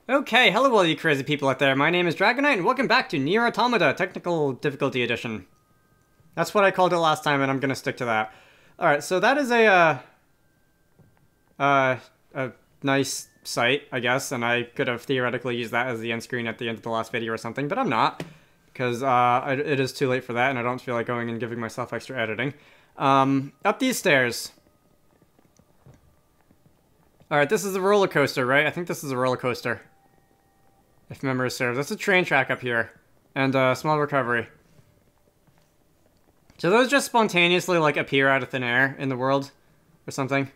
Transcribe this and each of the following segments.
Okay, hello all you crazy people out there. My name is Dragonite and welcome back to NieR Automata, Technical Difficulty Edition. That's what I called it last time and I'm gonna stick to that. Alright, so that is a nice site, I guess, and I could have theoretically used that as the end screen at the end of the last video or something, but I'm not. Because it is too late for that and I don't feel like going and giving myself extra editing. Up these stairs. Alright, this is a roller coaster, right? I think this is a roller coaster. If memory serves. That's a train track up here. And small recovery. Do those just spontaneously, like, appear out of thin air in the world? Or something?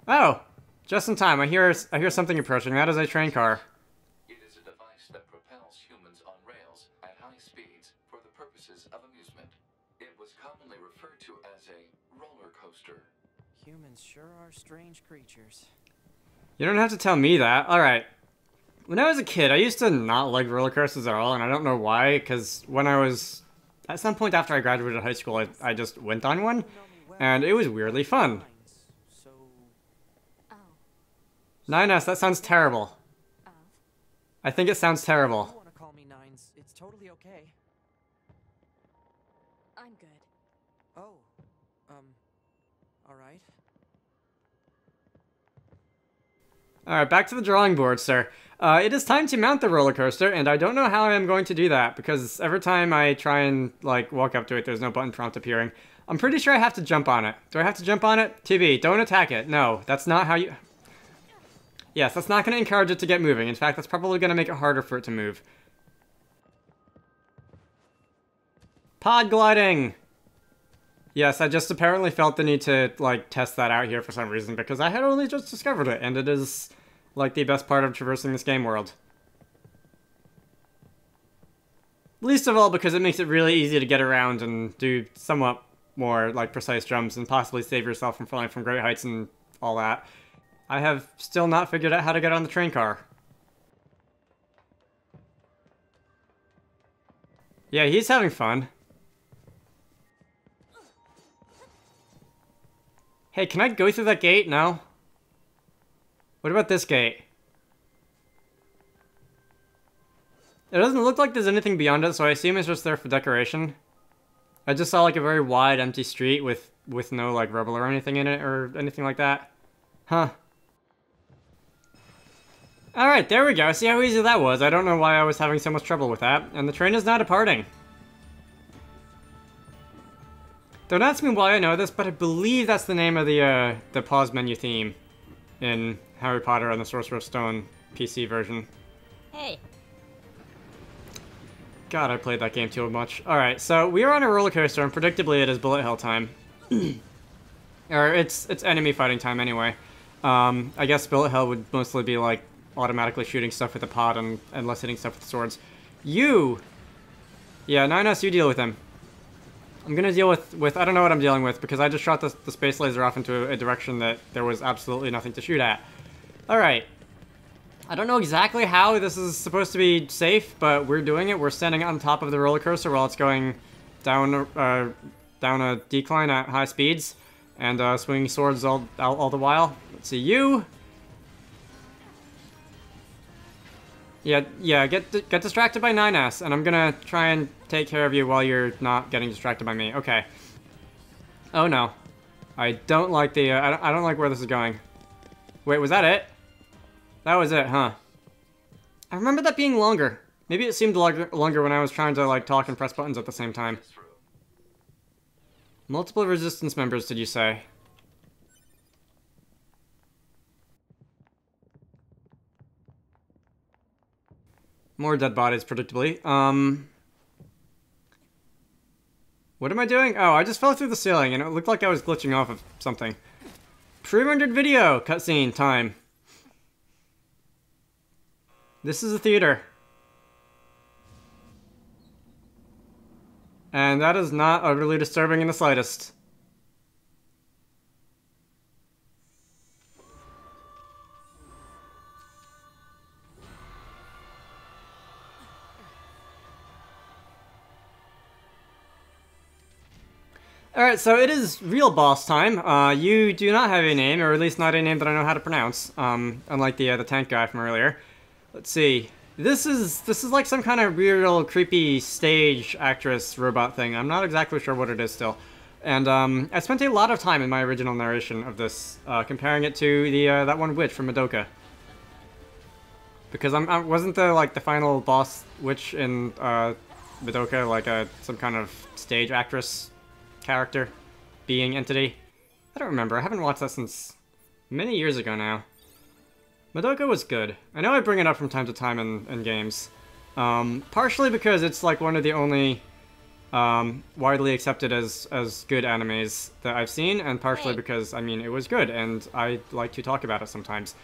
Oh! Just in time. I hear something approaching. That is a train car. It is a device that propels humans on rails at high speeds for the purposes of amusement. It was commonly referred to as a roller coaster. Humans sure are strange creatures. You don't have to tell me that. Alright. When I was a kid, I used to not like roller coasters at all, and I don't know why, because when I was... At some point after I graduated high school, I just went on one, and it was weirdly fun. So... Oh. Nines, that sounds terrible. Of? I think it sounds You terrible. don't want to call me Nines. It's totally okay. I'm good. Oh. Alright. Alright, back to the drawing board, sir. It is time to mount the roller coaster, and I don't know how I am going to do that, because every time I try and, like, walk up to it, there's no button prompt appearing. I'm pretty sure I have to jump on it. Do I have to jump on it? TB, don't attack it. No, that's not how you... Yes, that's not going to encourage it to get moving. In fact, that's probably going to make it harder for it to move. Pod gliding! Yes, I just apparently felt the need to, like, test that out here for some reason, because I had only just discovered it, and it is... like the best part of traversing this game world. Least of all because it makes it really easy to get around and do somewhat more like precise jumps and possibly save yourself from falling from great heights and all that. I have still not figured out how to get on the train car. Yeah, he's having fun. Hey, can I go through that gate? No? What about this gate? It doesn't look like there's anything beyond it, so I assume it's just there for decoration. I just saw like a very wide, empty street with no like rubble or anything in it or anything like that. Huh. Alright, there we go. See how easy that was. I don't know why I was having so much trouble with that. And the train is now departing. Don't ask me why I know this, but I believe that's the name of the pause menu theme in Harry Potter and the Sorcerer's Stone PC version. Hey. God, I played that game too much. Alright, so we are on a roller coaster, and predictably it is bullet hell time. Or it's enemy fighting time anyway. I guess bullet hell would mostly be like automatically shooting stuff with the pod and less hitting stuff with swords. You! Yeah, Nines, you deal with him. I'm gonna deal with I don't know what I'm dealing with, because I just shot the space laser off into a direction that there was absolutely nothing to shoot at. Alright. I don't know exactly how this is supposed to be safe, but we're doing it. We're standing on top of the roller coaster while it's going down a decline at high speeds, and swinging swords all the while. Let's see, you... Yeah, get distracted by Nines, and I'm gonna try and take care of you while you're not getting distracted by me. Okay. Oh no. I don't like the, I don't like where this is going. Wait, was that it? That was it, huh? I remember that being longer. Maybe it seemed longer when I was trying to, like, talk and press buttons at the same time. Multiple resistance members, did you say? More dead bodies, predictably. What am I doing? Oh, I just fell through the ceiling, and it looked like I was glitching off of something. Pre-rendered video! Cutscene time. This is a theater. And that is not utterly disturbing in the slightest. Alright, so it is real boss time. You do not have a name, or at least not a name that I know how to pronounce, unlike the tank guy from earlier. Let's see. This is like some kind of real creepy stage actress robot thing. I'm not exactly sure what it is still. And I spent a lot of time in my original narration of this, comparing it to the that one witch from Madoka. Because wasn't there like the final boss witch in Madoka like some kind of stage actress character, being, entity? I don't remember. I haven't watched that since many years ago now. Madoka was good. I know I bring it up from time to time in games. Partially because it's like one of the only widely accepted as good animes that I've seen, and partially because, I mean, it was good, and I like to talk about it sometimes.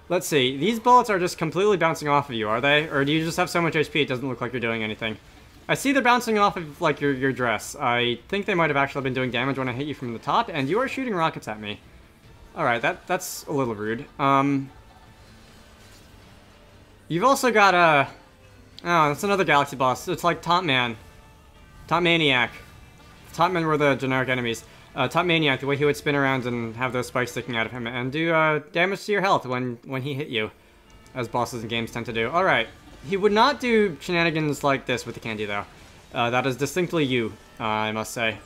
Let's see. These bullets are just completely bouncing off of you, are they? Or do you just have so much HP it doesn't look like you're doing anything? I see they're bouncing off of, like, your dress. I think they might have actually been doing damage when I hit you from the top, and you are shooting rockets at me. Alright, that's a little rude. You've also got oh, that's another Galaxy boss. It's like Top Man. Top Maniac. Top Men were the generic enemies. Top Maniac, the way he would spin around and have those spikes sticking out of him, and do damage to your health when he hit you, as bosses in games tend to do. Alright. He would not do shenanigans like this with the candy, though. That is distinctly you, I must say.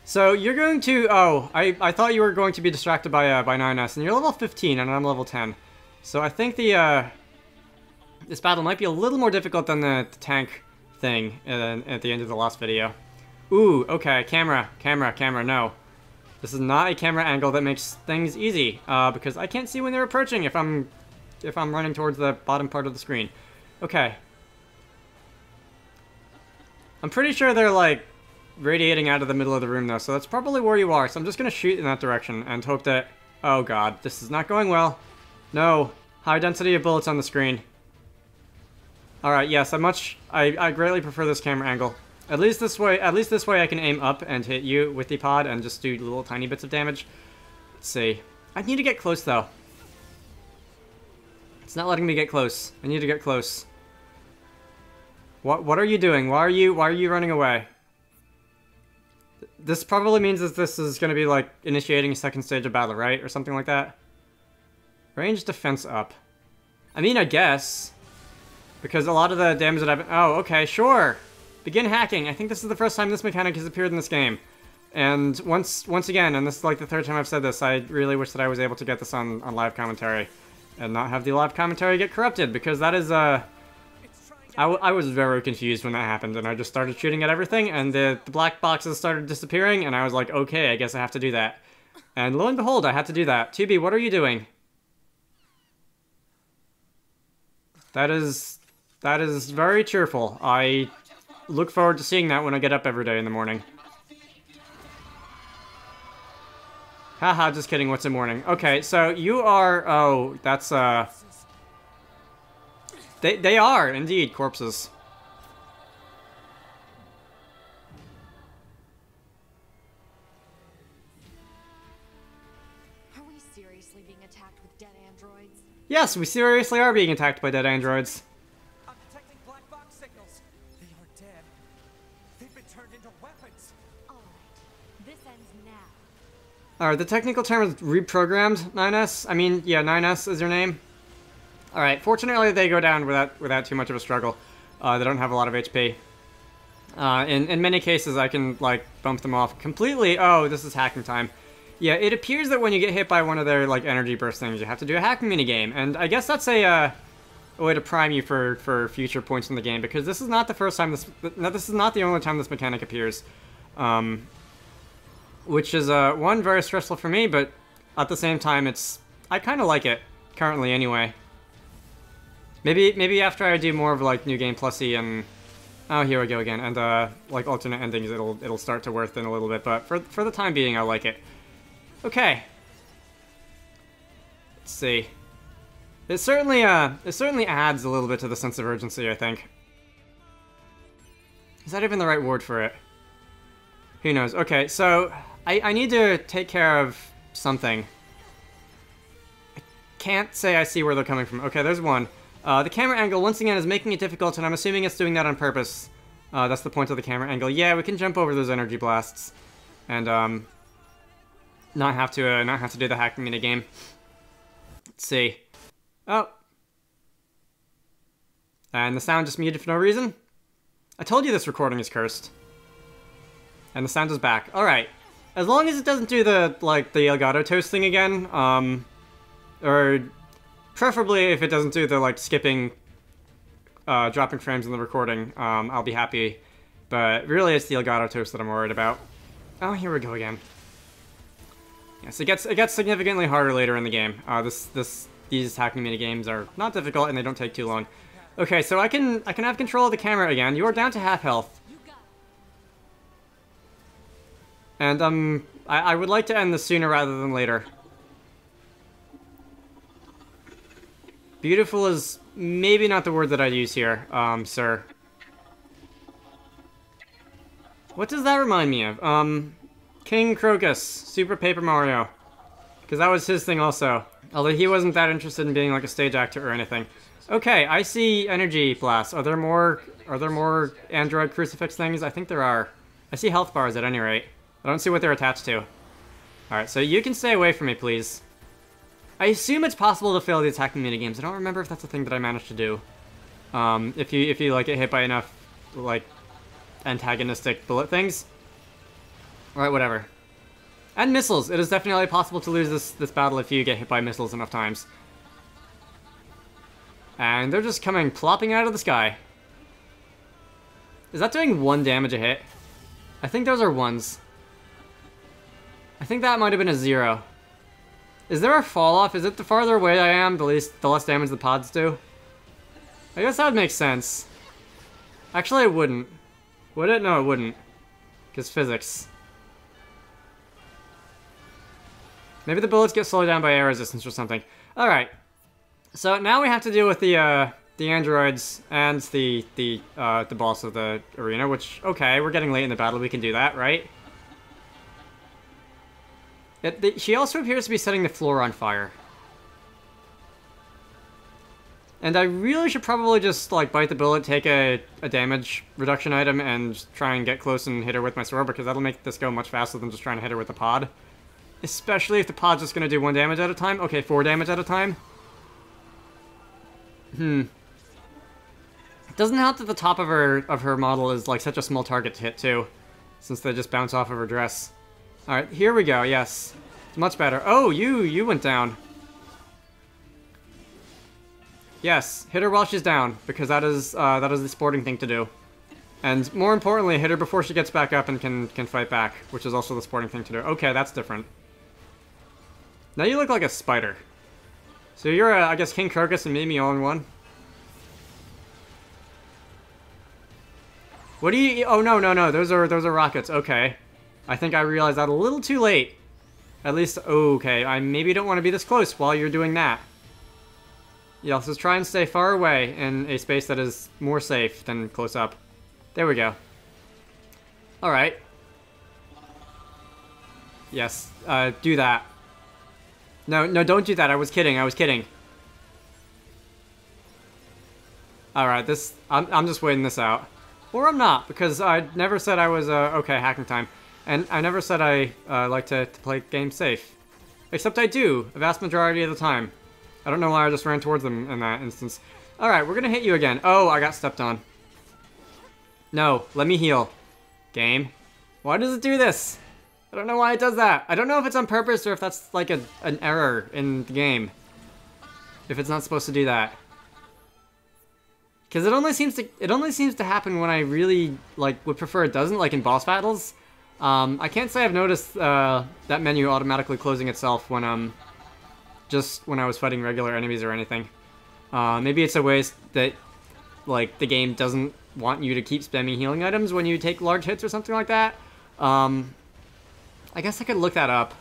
So, you're going to... Oh, I thought you were going to be distracted by NieR's, and you're level 15, and I'm level 10. So I think this battle might be a little more difficult than the tank thing at the end of the last video. Ooh, okay, camera, no. This is not a camera angle that makes things easy, because I can't see when they're approaching if I'm running towards the bottom part of the screen. Okay. I'm pretty sure they're, like, radiating out of the middle of the room, though, so that's probably where you are. So I'm just gonna shoot in that direction and hope that... Oh, God. This is not going well. No. High density of bullets on the screen. Alright, yes, I greatly prefer this camera angle. At least this way I can aim up and hit you with the pod and just do little tiny bits of damage. Let's see. I need to get close, though. It's not letting me get close. I need to get close. What are you doing? Why are you running away? This probably means that this is going to be like initiating a second stage of battle, right? Or something like that. Range defense up. I mean, I guess. Because a lot of the damage that I've... Oh, okay, sure. Begin hacking. I think this is the first time this mechanic has appeared in this game. And once again, and this is like the third time I've said this, I really wish that I was able to get this on live commentary. And not have the live commentary get corrupted, because that is, I was very confused when that happened, and I just started shooting at everything, and the black boxes started disappearing, and I was like, okay, I guess I have to do that. And lo and behold, I had to do that. 2B, what are you doing? That is very cheerful. I look forward to seeing that when I get up every day in the morning. Haha, just kidding, what's in morning? Okay, so you are... Oh, that's, They are, indeed, corpses. Are we seriously being attacked with dead androids? Yes, we seriously are being attacked by dead androids. I'm detecting black box signals. They are dead. They've been turned into weapons. Alright, this ends now. Alright, the technical term is reprogrammed, 9S. I mean, yeah, 9S is your name. Alright, fortunately they go down without too much of a struggle. They don't have a lot of HP. In many cases I can, like, bump them off completely. Oh, this is hacking time. Yeah, it appears that when you get hit by one of their, like, energy burst things, you have to do a hacking minigame. And I guess that's a way to prime you for future points in the game, because this is not the first time this is not the only time this mechanic appears. Which is, one, very stressful for me, but at the same time, I kind of like it, currently anyway. Maybe after I do more of, like, New Game Plus-y and... Oh, here we go again. And, like, alternate endings, it'll start to wear thin a little bit, but for the time being, I like it. Okay. Let's see. It certainly adds a little bit to the sense of urgency, I think. Is that even the right word for it? Who knows? Okay, so I need to take care of something. I can't say I see where they're coming from. Okay, there's one. The camera angle, once again, is making it difficult, and I'm assuming it's doing that on purpose. That's the point of the camera angle. Yeah, we can jump over those energy blasts. And, not have to do the hacking minigame. Let's see. Oh. And the sound just muted for no reason. I told you this recording is cursed. And the sound is back. Alright. As long as it doesn't do the, like, the Elgato Toast thing again, or preferably if it doesn't do the, like, skipping, dropping frames in the recording, I'll be happy. But really it's the Elgato Toast that I'm worried about. Oh, here we go again. Yes, it gets significantly harder later in the game. These hacking minigames are not difficult and they don't take too long. Okay, so I can have control of the camera again. You are down to half health. And I would like to end this sooner rather than later. Beautiful is maybe not the word that I'd use here, sir. What does that remind me of? King Crocus, Super Paper Mario. Because that was his thing also. Although he wasn't that interested in being like a stage actor or anything. Okay, I see energy blasts. Are there more android crucifix things? I think there are. I see health bars at any rate. I don't see what they're attached to. Alright, so you can stay away from me, please. I assume it's possible to fail the attacking minigames. I don't remember if that's a thing that I managed to do. If you like get hit by enough like antagonistic bullet things. Alright, whatever. And missiles. It is definitely possible to lose this battle if you get hit by missiles enough times. And they're just coming plopping out of the sky. Is that doing 1 damage a hit? I think those are 1s. I think that might have been a 0. Is there a fall off? Is it the farther away I am, the less damage the pods do? I guess that would make sense. Actually, it wouldn't. Would it? No, it wouldn't. Because physics. Maybe the bullets get slowed down by air resistance or something. Alright. So now we have to deal with the androids and the boss of the arena, which, okay, we're getting late in the battle, we can do that, right? She also appears to be setting the floor on fire. And I really should probably just, like, bite the bullet, take a damage reduction item, and try and get close and hit her with my sword, because that'll make this go much faster than just trying to hit her with the pod. Especially if the pod's just gonna do 1 damage at a time. Okay, 4 damage at a time. It doesn't help that the top of her model is, like, such a small target to hit, too. Since they just bounce off of her dress. Alright, here we go, yes. It's much better. Oh, you went down. Yes, hit her while she's down, because that is the sporting thing to do. And more importantly, hit her before she gets back up and can fight back, which is also the sporting thing to do. Okay, that's different. Now you look like a spider. So you're, I guess, King Crocus and Mimi all in one? What do you... Oh, no, those are rockets. Okay. I think I realized that a little too late. At least, okay, I maybe don't want to be this close while you're doing that. Yeah, let's just try and stay far away in a space that is more safe than close up. There we go. Alright. Yes, do that. No, don't do that. I was kidding. Alright, I'm just waiting this out. Or I'm not, because I never said I was, okay, hacking time. And I never said I like to play games safe. Except I do, a vast majority of the time. I don't know why I just ran towards them in that instance. Alright, we're gonna hit you again. Oh, I got stepped on. No, let me heal. Game. Why does it do this? I don't know why it does that. I don't know if it's on purpose or if that's like an error in the game. If it's not supposed to do that. Because it only seems to happen when I really would prefer it doesn't, like in boss battles. I can't say I've noticed that menu automatically closing itself when just when I was fighting regular enemies or anything. Maybe it's a way that the game doesn't want you to keep spamming healing items when you take large hits or something like that. I guess I could look that up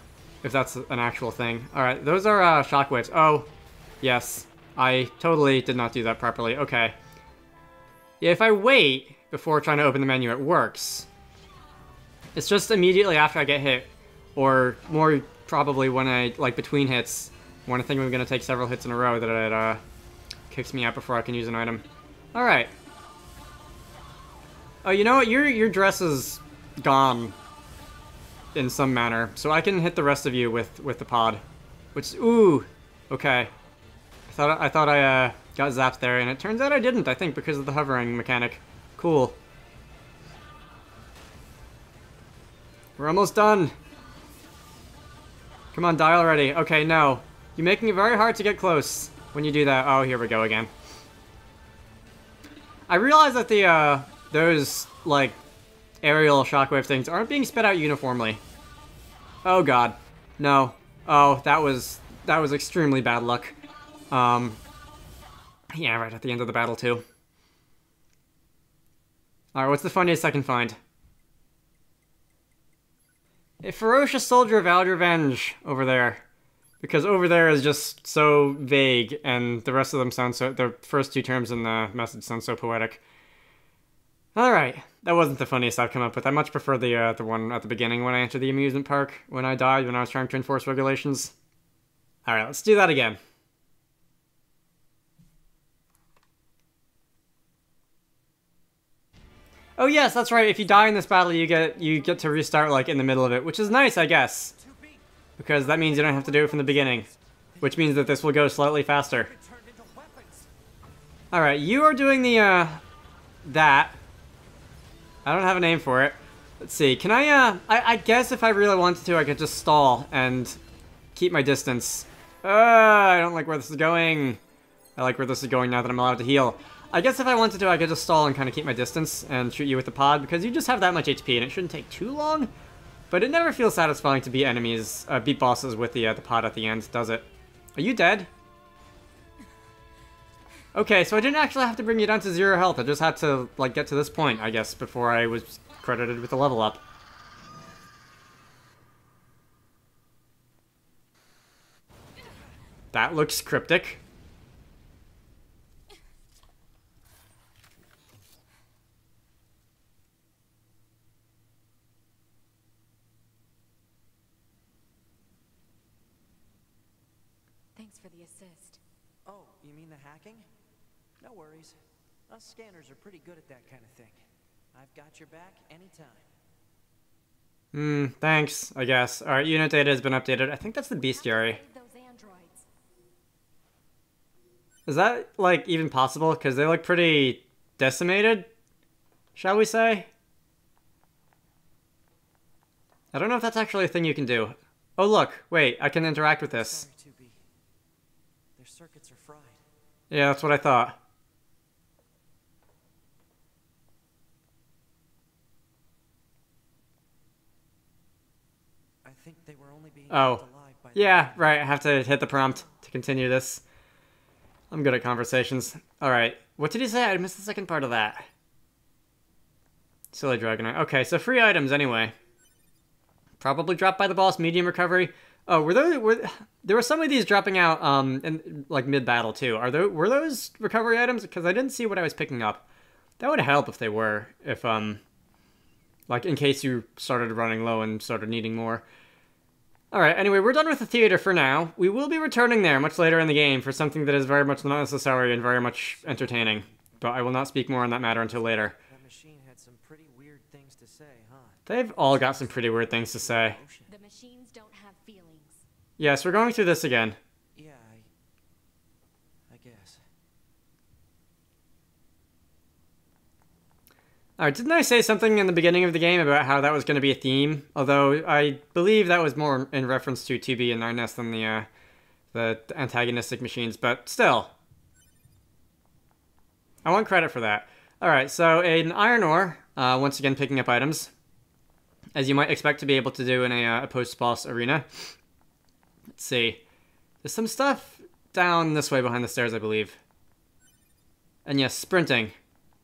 if that's an actual thing. Alright, those are shockwaves. Oh, yes. I totally did not do that properly. Okay. Yeah, if I wait before trying to open the menu, it works. It's just immediately after I get hit, or more probably when I, between hits, when I think I'm going to take several hits in a row, that it kicks me out before I can use an item. Alright. Oh, you know what? Your dress is gone in some manner, so I can hit the rest of you with the pod. Which, ooh, okay. I thought I got zapped there, and it turns out I didn't, I think, because of the hovering mechanic. Cool. We're almost done. Come on, die already. Okay, no. You're making it very hard to get close when you do that. Oh, here we go again. I realize that the, those, like, aerial shockwave things aren't being spit out uniformly. Oh god. No. Oh, that was extremely bad luck. Yeah, right at the end of the battle, too. Alright, what's the funniest I can find? A ferocious soldier vowed revenge over there. Because over there is just so vague, and the rest of them sound so... the first two terms in the message sound so poetic. Alright, that wasn't the funniest I've come up with. I much prefer the one at the beginning when I entered the amusement park, when I died, when I was trying to enforce regulations. Alright, let's do that again. Oh yes, that's right, if you die in this battle, you get to restart, like, in the middle of it, which is nice, I guess. Because that means you don't have to do it from the beginning. Which means that this will go slightly faster. Alright, you are doing the, that. I don't have a name for it. Let's see, can I guess if I really wanted to, I could just stall and keep my distance. I don't like where this is going. I like where this is going now that I'm allowed to heal. I guess if I wanted to, I could just stall and kind of keep my distance and shoot you with the pod, because you just have that much HP and it shouldn't take too long. But it never feels satisfying to beat enemies, beat bosses with the pod at the end, does it? Are you dead? Okay, so I didn't actually have to bring you down to 0 health. I just had to, like, get to this point, I guess, before I was credited with a level up. That looks cryptic. Thanks for the assist. Oh, you mean the hacking? No worries. Us scanners are pretty good at that kind of thing. I've got your back anytime. Thanks, I guess. Alright, unit data has been updated. I think that's the bestiary. Those androids. Is that, like, even possible? Because they look pretty decimated, shall we say? I don't know if that's actually a thing you can do. Oh, look. Wait, I can interact with this. Sorry, 2B. Their circuits are fried. Yeah, that's what I thought. I think they were only being Oh. kept alive by Yeah, right. I have to hit the prompt to continue this. I'm good at conversations. Alright. What did he say? I missed the second part of that. Silly Dragonite. Okay, so free items anyway. Probably dropped by the boss, medium recovery. Oh, there were some of these dropping out in like mid-battle too. Were those recovery items? Because I didn't see what I was picking up. That would help if they were. If like in case you started running low and started needing more. Alright, anyway, we're done with the theater for now. We will be returning there much later in the game for something that is very much not necessary and very much entertaining. But I will not speak more on that matter until later. That machine had some pretty weird things to say, huh? They've all got some pretty weird things to say. The machines don't have feelings. Yes, we're going through this again. Yeah, I guess. Alright, didn't I say something in the beginning of the game about how that was going to be a theme? Although, I believe that was more in reference to 2B and 9S than the antagonistic machines, but still. I want credit for that. Alright, so an iron ore, once again picking up items, as you might expect to be able to do in a post-boss arena. Let's see. There's some stuff down this way behind the stairs, I believe. And yes, sprinting.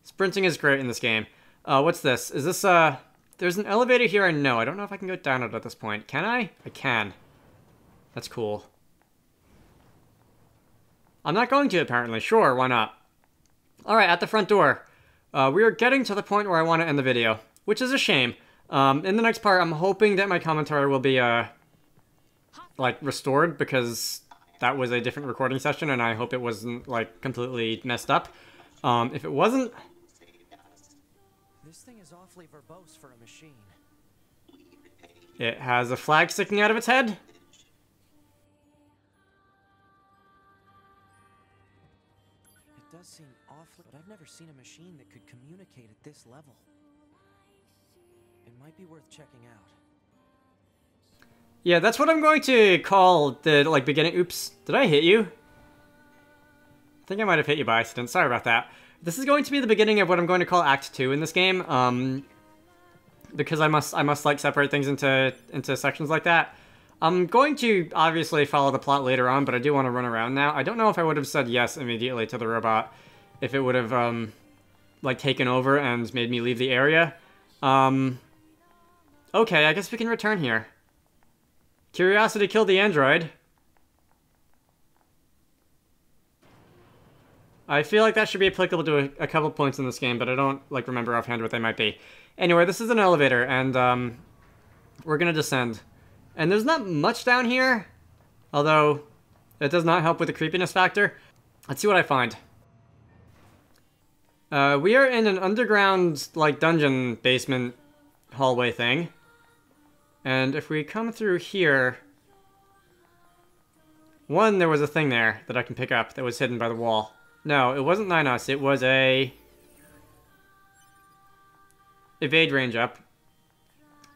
Sprinting is great in this game. What's this? Is this, there's an elevator here, I know. I don't know if I can go down it at this point. Can I? I can. That's cool. I'm not going to, apparently. Sure, why not? Alright, at the front door. We are getting to the point where I want to end the video, which is a shame. In the next part, I'm hoping that my commentary will be, like, restored, because that was a different recording session, and I hope it wasn't, like, completely messed up. If it wasn't... This thing is awfully verbose for a machine. It has a flag sticking out of its head. It does seem awfully, but I've never seen a machine that could communicate at this level. It might be worth checking out. Yeah, that's what I'm going to call the, like, beginning. Oops, did I hit you? I think I might have hit you by accident. Sorry about that. This is going to be the beginning of what I'm going to call Act 2 in this game, because I must like separate things into sections like that. I'm going to obviously follow the plot later on, but I do want to run around now. I don't know if I would have said yes immediately to the robot, if it would have, like, taken over and made me leave the area. Okay, I guess we can return here. Curiosity killed the android. I feel like that should be applicable to a couple points in this game, but I don't, like, remember offhand what they might be. Anyway, this is an elevator, and, we're gonna descend. And there's not much down here, although it does not help with the creepiness factor. Let's see what I find. We are in an underground, like, dungeon basement hallway thing. And if we come through here... One, there was a thing there that I can pick up that was hidden by the wall. No, it wasn't Ninos, it was a... evade range up.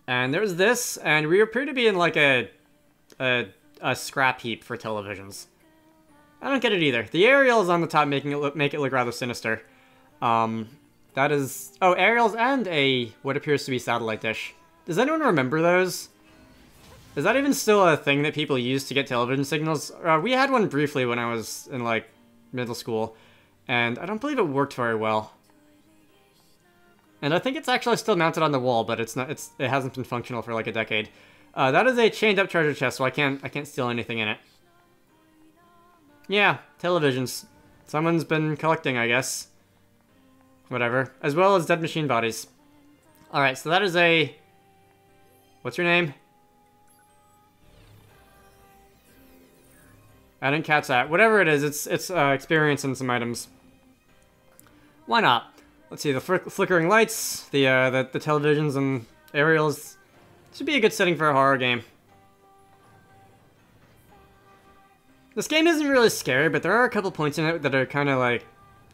And there's this, and we appear to be in, like, a scrap heap for televisions. I don't get it either. The aerials on the top make it look rather sinister. That is... Oh, aerials and a... what appears to be satellite dish. Does anyone remember those? Is that even still a thing that people use to get television signals? We had one briefly when I was in, like, middle school, and I don't believe it worked very well. And I think it's actually still mounted on the wall, but it hasn't been functional for like a decade. That is a chained up treasure chest, so I can't steal anything in it. Yeah, televisions. Someone's been collecting, I guess. Whatever. As well as dead machine bodies. Alright, so that is a... What's your name? I didn't catch that. Whatever it is, it's experiencing some items. Why not? Let's see, the flickering lights, the televisions and aerials. Should be a good setting for a horror game. This game isn't really scary, but there are a couple points in it that are kind of like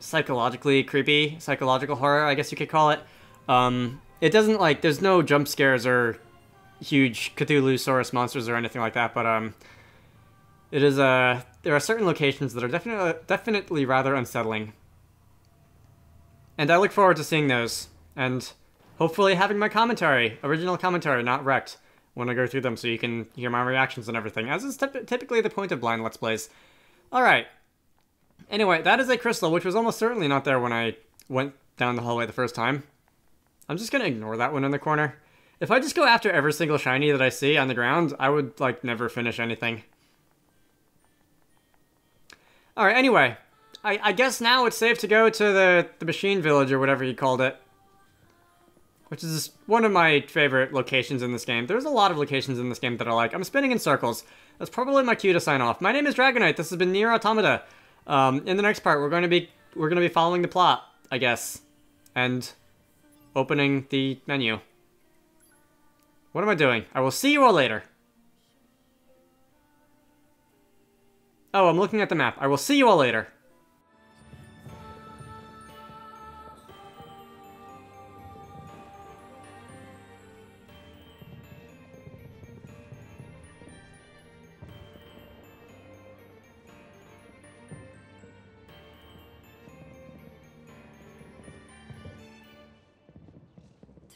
psychologically creepy, psychological horror, I guess you could call it. It doesn't like, there's no jump scares or huge Cthulhu-saurus monsters or anything like that, but it is there are certain locations that are definitely rather unsettling. And I look forward to seeing those, and hopefully having my commentary, original commentary, not wrecked, when I go through them so you can hear my reactions and everything, as is typically the point of blind Let's Plays. Alright. Anyway, that is a crystal, which was almost certainly not there when I went down the hallway the first time. I'm just gonna ignore that one in the corner. If I just go after every single shiny that I see on the ground, I would, like, never finish anything. Alright, anyway. I guess now it's safe to go to the machine village or whatever you called it. Which is one of my favorite locations in this game. There's a lot of locations in this game that I like. I'm spinning in circles. That's probably my cue to sign off. My name is Dragonite. This has been NieR Automata. In the next part, we're gonna be following the plot, I guess. And opening the menu. What am I doing? I will see you all later. Oh, I'm looking at the map. I will see you all later.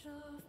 Trop